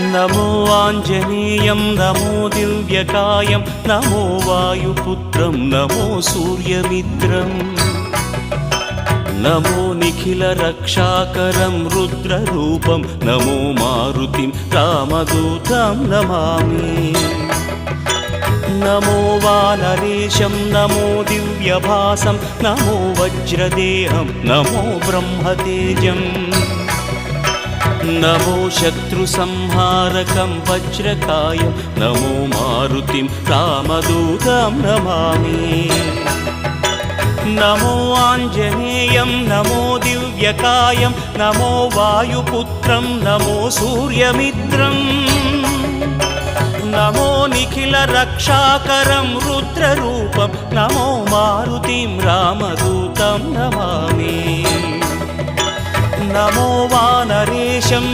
नमो आञ्जनेयं नमो दिव्यकायं नमो वायुपुत्रं नमो सूर्यमित्रम् नमो निखिलरक्षाकरं रुद्ररूपं नमो मारुतिं रामदूतं Namami नमो वानरेशं नमो दिव्यभासं नमो वज्रदेहं नमो ब्रह्मतेजम् नमो शत्रुसंहारकं वज्रकायं नमो मारुतिं रामदूतं Namami नमो आञ्जनेयं नमो दिव्यकायं नमो वायुपुत्रं नमो सूर्यमित्रम् नमो निखिलरक्षाकरं रुद्ररूपं नमो मारुतिं रामदूतं Namami नमो वानरेशं